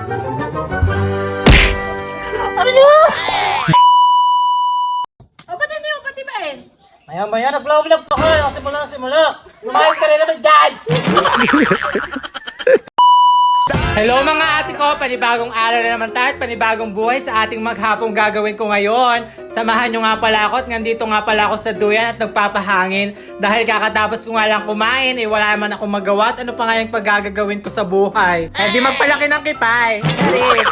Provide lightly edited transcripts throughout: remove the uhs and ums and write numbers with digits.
Ano? O, ba't hindi mo patibain? Maya-maya, nag-vlog pa ko. Simula. Lumayas ka rin naman dyan! Hello mga ate ko, panibagong araw na naman tayo at panibagong buhay sa ating maghapong gagawin ko ngayon. Samahan nyo nga pala ako at nandito nga pala ako sa duyan at nagpapahangin. Dahil kakatapos ko nga lang kumain, wala naman akong magawa at ano pa nga yung paggagawin ko sa buhay. Hindi magpalaki ng kipay. Charis!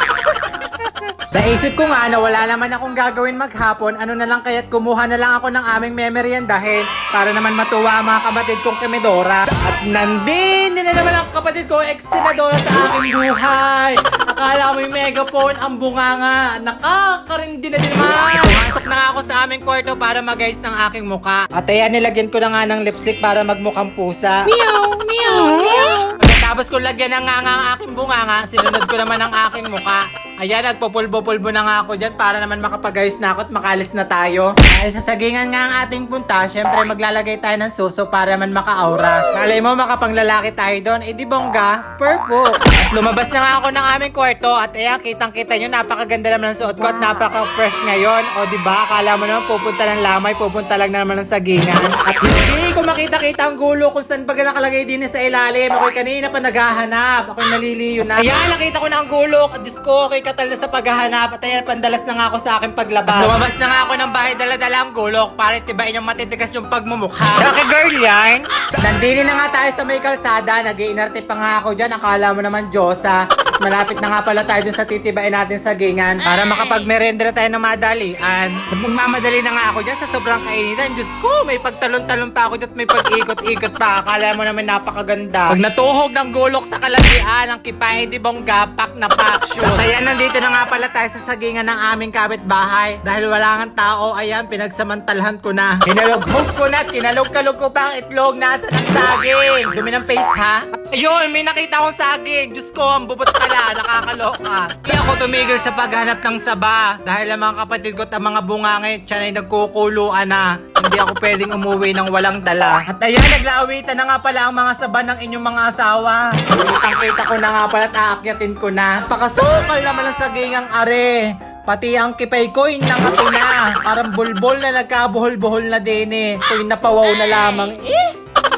Naisip ko nga na wala naman akong gagawin maghapon, ano na lang kaya't kumuha na lang ako ng aming memeryendahin para naman matuwa ang mga kapatid kong Kemedora. At nandin na naman ang kapatid ko, ex-senadora sa aking buhay. Akala mo yung megaphone, ang bunganga. Nakakarindi na din naman. Pumasok na ako sa aming kwarto para mag-ayos ng aking muka. At ayan, nilagyan ko na nga ng lipstick para magmukhang pusa. Meow, meow, meow. Tapos kung lagyan na nga ang aking bunganga, sinunod ko naman ang aking muka. Ayan, nagpupulbo-pulbo na nga ako dyan para naman makapagayos na ako at makalis na tayo. Dahil sa sagingan nga ang ating punta, syempre maglalagay tayo ng suso para naman maka-aura. Malay mo makapanglalaki tayo doon, di bongga, purple. At lumabas na nga ako ng aming kwarto at ayan, kitang-kita nyo, napakaganda naman ng suot ko at napaka-fresh ngayon. O diba, akala mo naman pupunta ng lamay, pupunta lang naman ng sagingan. At hindi ko makita-kita ang gulo kung saan baga nakalagay din sa ilalim. Ako'y kanina pa naghahanap, ako'y naliliyo na. Ayan, nakita ko na ang gulo. Diyos ko, ako'y katal na sa paghahanap. At ayan, pandalas na nga ako sa aking paglabas. At lumabas na nga ako ng bahay, dala-dala ang gulok para tibain yung matitigas yung pagmumukha. Kaka girl yan. Nandini na nga tayo sa may kalsada. Nag-iinarte pa nga ako dyan. Akala mo naman Diyosa. Malapit na nga pala tayo dun sa titibain natin sa gingan para makapag-merenda tayo ng madalian. At magmamadali na nga ako dyan sa sobrang kainitan. Diyos ko, may pagtalon-talon pa ako dyan at may pag-ikot-ikot pa. Akala mo naman napakaganda. Pag natuhog ng gulok sa kalabian, ang kipay di bongga, pak na pak shoot. At ayan, nandito na nga pala tayo sa sagingan ng aming kapitbahay. Dahil wala nga tao, ayan, pinagsamantalahan ko na. Kinalog-hog ko na at kinalog-kalog ko pa ang itlog. Nasa ng saging. Dumi ng face ha? Ayun, may nakita akong saging. Diyos ko, ang bubot pala, nakakaloka. Kaya ako tumigil sa paghanap ng saba. Dahil ang mga kapatid ko at ang mga bungangay, tiyan ay nagkukuluan na. Hindi ako pwedeng umuwi ng walang dala. At ayan, naglaawitan na nga pala ang mga saba ng inyong mga asawa. Kitang-kita ko na nga pala at aakyatin ko na. Pakasukal naman ang sagingang are. Pati ang kipay ko, nangati na. Parang bulbol na nagkabuhol-buhol na din eh. Ko'y napawaw na lamang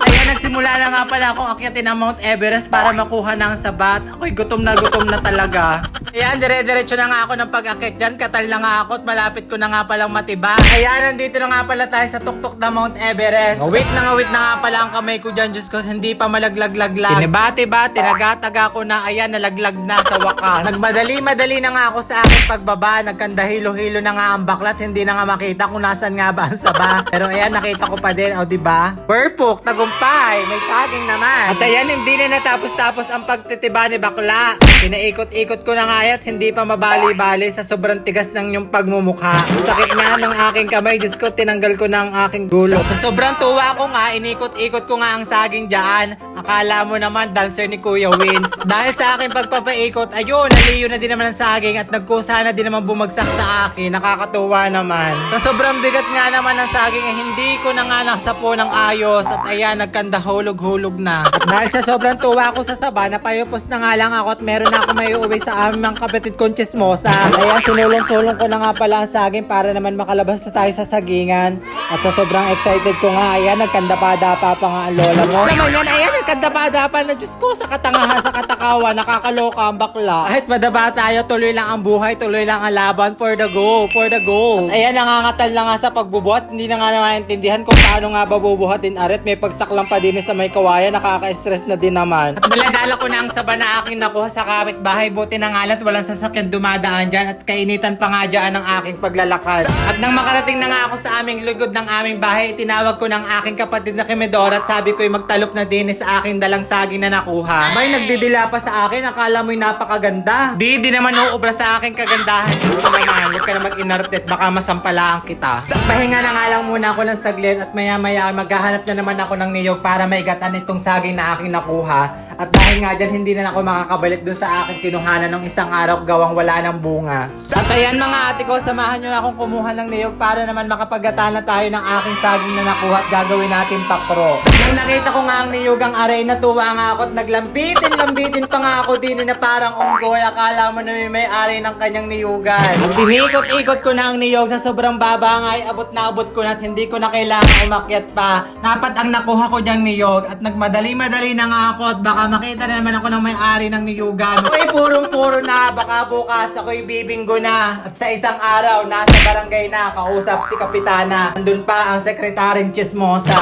Ayan, nagsimula na nga pala akong akyatin ang Mount Everest para makuha ng sabat. Ako'y gutom na talaga. Ayan, dire-diretso na nga ako ng pag-akyat dyan. Katal na nga ako at malapit ko na nga palang matiba. Ayan, nandito na nga pala tayo sa tuktok ng Mount Everest. Ngawit na nga pala ang kamay ko dyan. Diyos ko, hindi pa malaglag-laglag. Tinibati-bati, nagataga ko na. Ayan, nalaglag na sa wakas. Nagmadali-madali na nga ako sa aking pagbaba. Nagkandahilo-hilo na nga ang baklat. Hindi na nga makita kung nasan nga ba ang saba. Pero ayan, nakita ko pa din. O, diba? Perfect, tagumpay. May saging naman. At ayan, hindi na natapos-tapos ang pagtitiba ni bakla. Pinaikot-ikot ko na nga at hindi pa mabali-bali sa sobrang tigas ng yung pagmumukha. Sakit nga ng aking kamay. Diyos ko, tinanggal ko na ang aking gulo. Sa sobrang tuwa ko nga, inikot-ikot ko nga ang saging dyan. Akala mo naman, dancer ni Kuya Win. Dahil sa aking pagpapaikot, ayun, naliyo na din naman ang saging at nagkusa na din naman bumagsak sa akin. Nakakatuwa naman. Sa sobrang bigat nga naman ng saging, hindi ko na nga nasapo ng ayos. At ayan, nagkandahulog-hulog na. At dahil sa sobrang tuwa ko sa saba, napayupos na nga lang ako at meron na ako may uuwi sa aming mga kapatid kong chismosa. Ayan, sinulong-sulong ko na nga pala ang saging para naman makalabas na tayo sa sagingan. At sa sobrang excited ko nga, ayan, nagkandapa-dapa pa nga ang lola mo. Naman yan, ayan, nagkandapa-dapa na. Diyos ko, sa katangahan, sa katakawa, nakakaloka ang bakla. Kahit madaba tayo, tuloy lang ang buhay, tuloy lang ang laban for the goal, for the goal. At ayan, nangangatal na nga sa pagbubuhat. Hindi na nga maintindihan kung paano nga ba bubuhat din arit. May pagsaklang pa din sa may kawayan, nakaka-stress na din naman. At daladala ko na ang saba na aking nakuha sa kapitbahay. Buti na nga lang, walang sasakyan dumadaan dyan at kainitan pa nga dyan ang aking paglalakad. At nang makarating na nga ako sa aming lugod ng aming bahay, tinawag ko ng aking kapatid na Kemedora at sabi ko'y magtalop na din sa aking dalang saging na nakuha. May nagdidila pa sa akin, akala mo'y napakaganda. Di naman uubra sa aking kagandahan. Gusto naman, huwag ka na mag-inartet, baka masampalaan kita. Pahinga na nga lang muna ako ng saglit at maya-maya maghahanap na naman ako ng niyog para maigatan itong saging na aking nakuha. At dahil nga dyan, hindi na ako makakabalik dun sa aking kinuhanan ng isang araw gawang wala ng bunga. At ayan mga ate ko, samahan nyo na akong kumuha ng niyog para naman makapagata na tayo ng aking saging na nakuha at gagawin natin pakro. Nang nakita ko nga ang niyugang aray, natuwa nga ako at naglambitin pa nga ako din na parang unggoy. Akala mo na may ari ng kanyang niyugan. Tinikot-ikot ko na ang niyog sa sobrang baba nga ay abot na abot ko na at hindi ko na kailangan umakyat pa. Dapat ang nakuha ko niyang niyog at nagmadali-madali na nga ako at baka makita na naman ako ng may-ari ng niyugan. Uy, purong-puro na, baka bukas ako'y bibinggo na. At sa isang araw, nasa barangay na, kausap si Kapitana. Nandun pa ang sekretaryeng chismosa.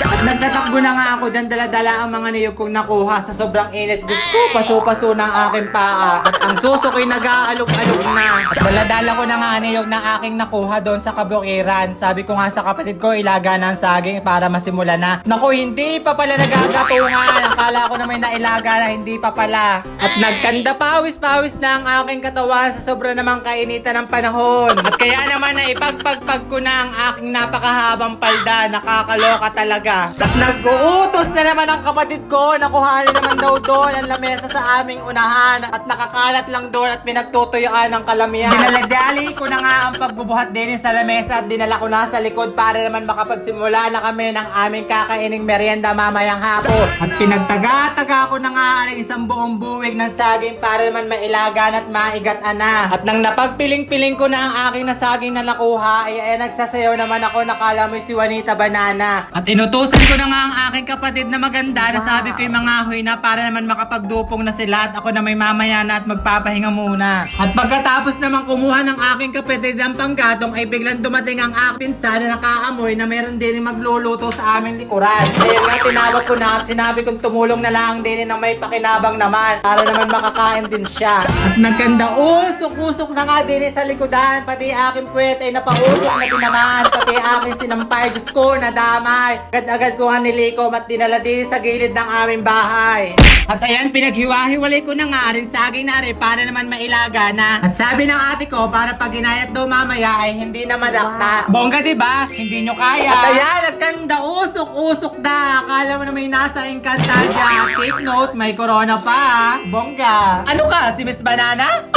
At nagtatakbo na nga ako dyan, dala-dala ang mga niyog kong nakuha sa sobrang init. Diyos ko, paso-paso na ang aking paa. At ang susuko'y nag-aalog-alog na. At dala-dala ko na nga niyog na aking nakuha doon sa kabukiran. Sabi ko nga sa kapatid ko, ilaga na ang saging para masimula na. Naku, hindi pa pala nagagatungan. Akala ko na may nailaga na, hindi pa pala. At nagkanda pawis-pawis na ang aking katawan sa sobra namang kainitan ng panahon. At kaya naman na ipagpagpag ko na ang aking napakahabang palda. Nakakaloka talaga. At nag-uutos na naman ang kapatid ko. Nakuhanin naman daw doon ang lamesa sa aming unahan. At nakakalat lang doon at pinagtutuyuan ng kalamihan. Dinaladali ko na nga ang pagbubuhat din sa lamesa at dinala ko na sa likod para naman makapagsimula na kami ng aming kakaining merienda mamayang hapon. At pinagtaga-taga ko na nga ang isang buong buwig ng saging para naman mailagan at maigatan na. At nang napagpiling-piling ko na ang aking nasaging na nakuha, ay nagsasayaw naman ako, nakala mo si Juanita Banana. At inutusan ko na nga ang aking kapatid na maganda na sabi ko'y mangahoy na para naman makapagdupong na sila at ako na may mamaya na at magpapahinga muna. At pagkatapos naman kumuha ng aking kapatid ng panggatong ay biglang dumating ang aking pinsan na nakaamoy na meron din magluluto sa aming likuran. Kaya nga tinawag ko na at sinabi kong tumulong na lang din na may pakinabang naman para naman makakain din siya. At nagkanda usok-usok na nga din sa likodan, pati aking puwet ay napausok na din naman, pati aking sinampay, Diyos ko, nadamay. Agad-agad ko nga nilikom at dinala din sa gilid ng aming bahay. At ayan, pinaghiwa-hiwalay ko na nga rin saging na rin para naman mailaga na. At sabi ng ate ko, para pag ginayat daw mamaya ay hindi na madakta. Bongga diba? Hindi nyo kaya. At ayan, nagkanda usok-usok na. Akala mo na may nasa Encantadia. Take note, may corona pa. Bongga. Ano ka, si Miss Banana?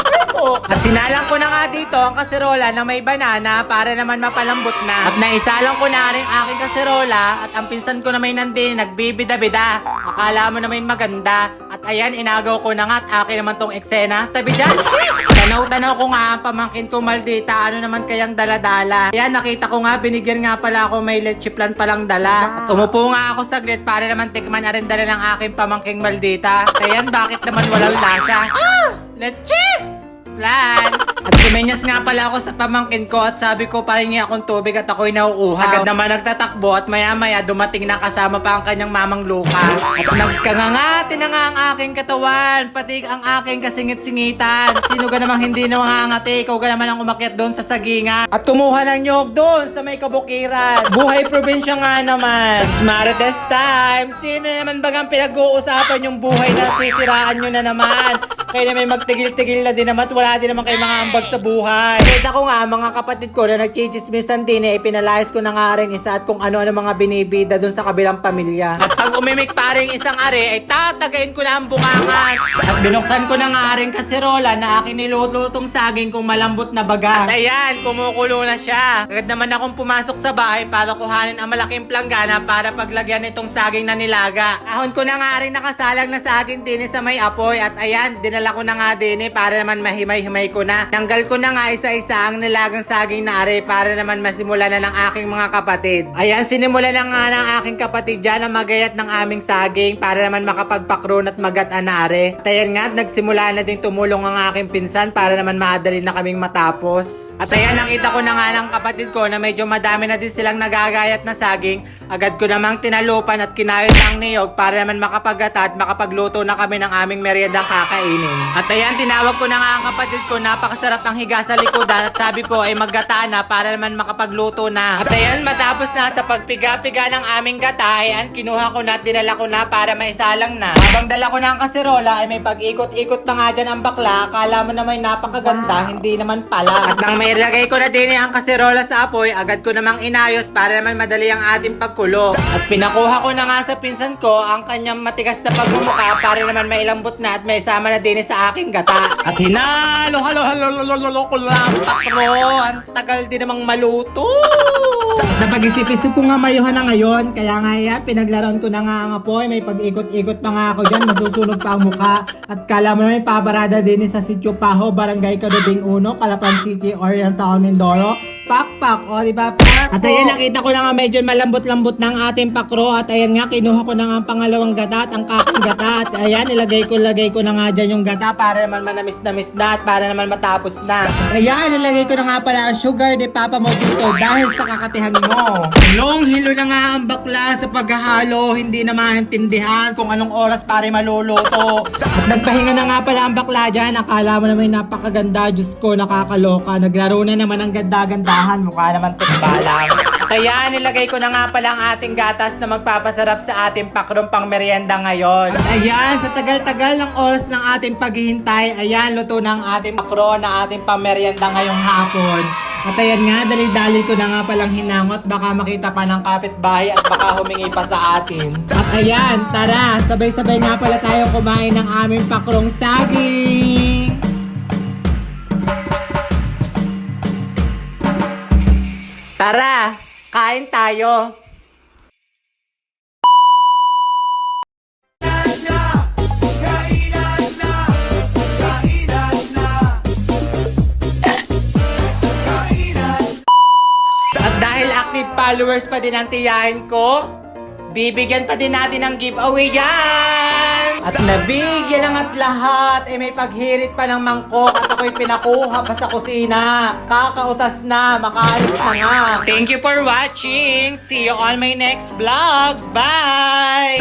At sinalang ko na nga dito ang kaserola na may banana para naman mapalambot na. At naisalang ko na rin aking kaserola at ang pinsan ko na may nandin nagbibida-bida. Akala mo na may maganda. At ayan, inagaw ko na nga at akin naman tong eksena. Tabi dyan. Tanaw-tanaw ko nga ang pamangkin ko maldita. Ano naman kayang dala-dala. Ayan, nakita ko nga, binigyan nga pala ako may leche plan palang dala. At umupo nga ako saglit para naman tikman na rin dala ng aking pamangking maldita. At ayan, bakit naman walang lasa? Leche! Plan. At sumenyas nga pala ako sa pamangkin ko at sabi ko pahingi akong tubig at ako'y nauuhaw. Agad naman nagtatakbo at maya-maya dumating na kasama pa ang kanyang mamang Luka. At nagkangangati na nga ang aking katawan, pati ang aking kasingit-singitan. Sino ka namang hindi na mangangati? Ikaw ka naman ang umakyat doon sa sagingan. At kumuha ng nyog doon sa may kabukiran. Buhay probinsya nga naman. It's Marites time. Sino naman bagang pinag-uusapan yung buhay na sisiraan nyo na naman? Kaya may magtigil-tigil na din naman at wala din naman kayo mga ambag sa buhay. Kita ko nga mga kapatid ko na nagchichismisan din eh, pinalayas ko na nga rin isa at kung ano-ano mga binibida dun sa kabilang pamilya. At pag umimik pa rin isang ari ay tatagain ko na ang bukangan. At binuksan ko na nga rin kaserola na aking nilulutong saging kung malambot na baga. At ayan, kumukulo na siya. Agad naman akong pumasok sa bahay para kuhanin ang malaking planggana para paglagyan itong saging na nilaga. Ahon ko na nga rin nakasalang na saging din sa may apoy at ayan, dinala ko na nga din para naman mahimay-himay ko na. Tanggal ko na nga isa-isa ang nilagang saging na ari para naman masimula na ng aking mga kapatid. Ayan, sinimula na nga ng aking kapatid dyan na magayat ng aming saging para naman makapagpakron at magat-an na ari. At ayan nga, nagsimula na din tumulong ang aking pinsan para naman maadali na kaming matapos. At ayan, nakita ko na nga ng kapatid ko na medyo madami na din silang nagagayat na saging. Agad ko namang tinalupan at kinayot ng niyog para naman makapagata at makapagluto na kami ng aming meriendang kakainin. At ayan, tinawag ko na nga ang kapatid ko, napakasarap ang higa sa likodan at sabi ko ay maggata na para naman makapagluto na. At ayan, matapos na sa pagpiga-piga ng aming gata, ayan, kinuha ko na at dinala ko na para maisalang na. Habang dala ko na ang kaserola ay may pag-ikot-ikot pa nga dyan ang bakla, akala mo na may napakaganda, hindi naman pala. At nang mailagay ko na din ang kaserola sa apoy, agad ko namang inayos para naman madali ang ating pagkulo. At pinakuha ko na nga sa pinsan ko ang kanyang matigas na pagmumukha para naman mailambot na at may sama na din sa aking gata. At hinalo, halo ko lang, pakro. Ang tagal din namang maluto. Napag-isip-isip ko nga mayuhan na ngayon, kaya nga yan, pinaglaruan ko na nga ang apoy, may pag-ikot-ikot pa nga ako dyan, masusunog pa ang mukha. At kala mo naman pabarada din sa Sitio Paho, Barangay Carubing 1, Calapan City, Oriental, Mindoro. Pakpak, o diba pak? At ayan, nakita ko na nga medyo malambot-lambot ng ating pakro. At ayan nga, kinuha ko na nga ang pangalawang gata at ang kaking gata. At ayan, lagay ko na nga dyan yung gata para naman manamis-namis na at para naman matapos na. At ayan, nilagay ko na nga pala ang sugar de papa mo dito dahil sa kakatihan mo. Long hilo na nga ang bakla sa paghahalo, hindi na maintindihan kung anong oras para maluluto. At nagpahinga na nga pala ang bakla dyan, akala mo naman napakaganda, Diyos ko, nakakaloka. Naglaro na naman ang ganda-ganda. Mukha naman tumbalang. Kaya nilagay ko na nga pala ang ating gatas na magpapasarap sa ating pakrong pang merienda ngayon. At ayan, sa tagal-tagal ng oras ng ating paghihintay, ayan, luto na ang ating pakro na ating pang merienda ngayong hapon. At ayan nga, dali-dali ko na nga palang hinangot, baka makita pa ng kapitbahay at baka humingi pa sa atin. At ayan, tara, sabay-sabay nga pala tayo kumain ng aming pakrong saging. Tara, kain tayo. At dahil active followers pa din ang tiyahin ko, bibigyan pa din natin ng giveaway yan! At nabigyan lang at lahat, may paghirit pa ng mangkok at ako'y pinakuha pa sa kusina. Kakautas na, makaalis na nga. Thank you for watching. See you on my next vlog. Bye!